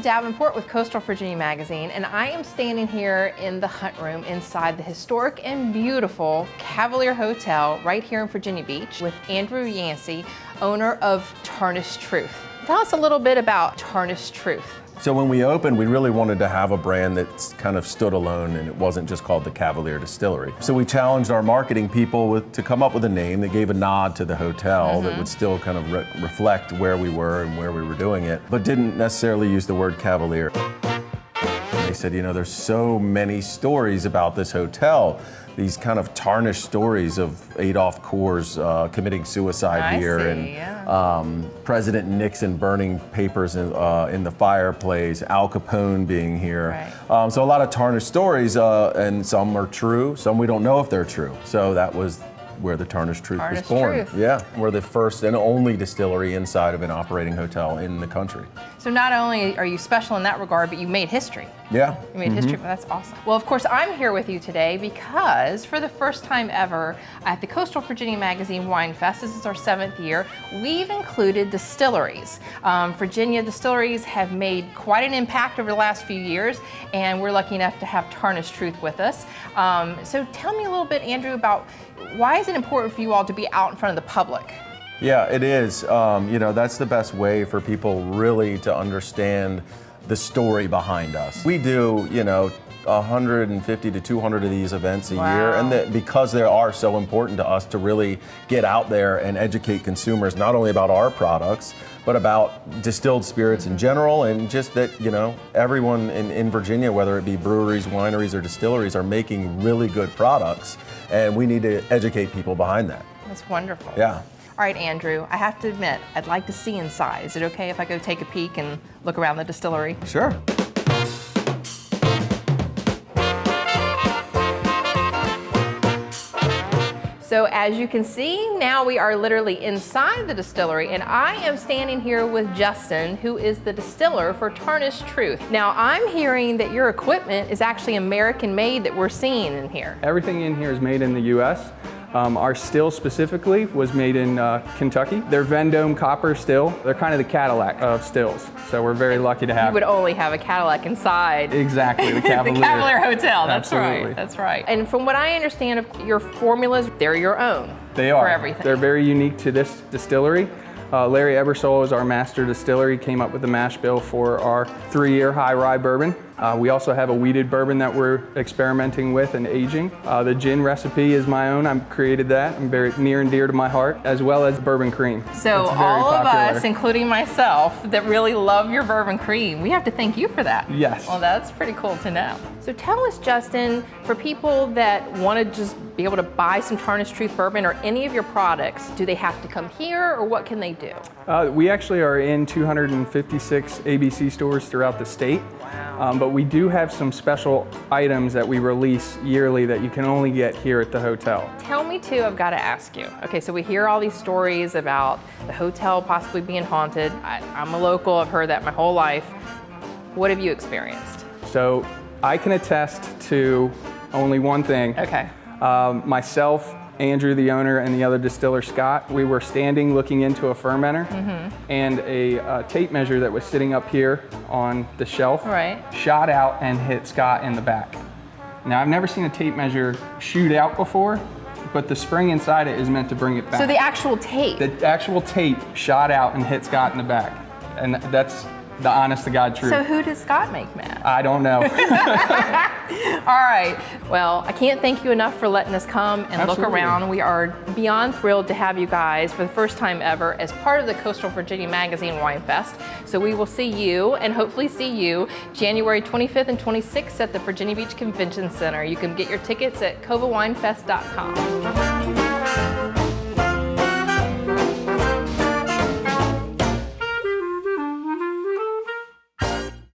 Davenport with Coastal Virginia Magazine, and I am standing here in the Hunt Room inside the historic and beautiful Cavalier Hotel right here in Virginia Beach with Andrew Yancey, owner of Tarnished Truth. Tell us a little bit about Tarnished Truth. So when we opened, we really wanted to have a brand that's kind of stood alone and it wasn't just called the Cavalier Distillery. So we challenged our marketing people to come up with a name that gave a nod to the hotel that would still kind of reflect where we were and where we were doing it, but didn't necessarily use the word Cavalier. They said, you know, there's so many stories about this hotel, these kind of tarnished stories of Adolph Coors committing suicide and President Nixon burning papers in the fireplace, Al Capone being here. Right. So a lot of tarnished stories, and some are true, some we don't know if they're true. So that was where the Tarnished Truth was born. Yeah, we're the first and only distillery inside of an operating hotel in the country. So not only are you special in that regard, but you made history. Yeah. You made history, that's awesome. Well, of course, I'm here with you today because for the first time ever at the Coastal Virginia Magazine Wine Fest, this is our 7th year, we've included distilleries. Virginia distilleries have made quite an impact over the last few years, and we're lucky enough to have Tarnished Truth with us. So tell me a little bit, Andrew, about why is it important for you all to be out in front of the public? Yeah, it is. You know, that's the best way for people really to understand the story behind us. We do, you know, 150 to 200 of these events a year, and because they are so important to us to really get out there and educate consumers not only about our products, but about distilled spirits in general, and just that, you know, everyone in Virginia, whether it be breweries, wineries, or distilleries, are making really good products, and we need to educate people behind that. That's wonderful. Yeah. All right, Andrew, I have to admit, I'd like to see inside. Is it okay if I go take a peek and look around the distillery? Sure. So as you can see, now we are literally inside the distillery, and I am standing here with Justin, who is the distiller for Tarnished Truth. Now, I'm hearing that your equipment is actually American made that we're seeing in here. Everything in here is made in the US. Our still specifically was made in Kentucky. They're Vendome copper still. They're kind of the Cadillac of stills. So we're very lucky to have. You would only have a Cadillac inside. Exactly, the Cavalier. The Cavalier Hotel, that's Absolutely. right, that's right. And from what I understand of your formulas, they're your own. They are. For everything. They're very unique to this distillery. Larry Ebersole is our master distiller. He came up with the mash bill for our 3-year high rye bourbon. We also have a wheated bourbon that we're experimenting with and aging. The gin recipe is my own. I created that. I'm very near and dear to my heart, as well as bourbon cream. So all of us, including myself, that really love your bourbon cream, we have to thank you for that. Yes. Well, that's pretty cool to know. So tell us, Justin, for people that want to just be able to buy some Tarnished Truth bourbon or any of your products, do they have to come here or what can they do? We actually are in 256 ABC stores throughout the state. Wow. But we do have some special items that we release yearly that you can only get here at the hotel. Tell me too, I've got to ask you. Okay, so we hear all these stories about the hotel possibly being haunted. I'm a local, I've heard that my whole life. What have you experienced? So I can attest to only one thing. Okay. Myself, Andrew, the owner, and the other distiller, Scott, we were standing looking into a fermenter, and a tape measure that was sitting up here on the shelf shot out and hit Scott in the back. Now, I've never seen a tape measure shoot out before, but the spring inside it is meant to bring it back. So the actual tape? The actual tape shot out and hit Scott in the back, and that's the honest to God truth. So who did Scott make mad? I don't know. All right. Well, I can't thank you enough for letting us come and look around. We are beyond thrilled to have you guys for the first time ever as part of the Coastal Virginia Magazine Wine Fest. So we will see you and hopefully see you January 25th and 26th at the Virginia Beach Convention Center. You can get your tickets at covawinefest.com.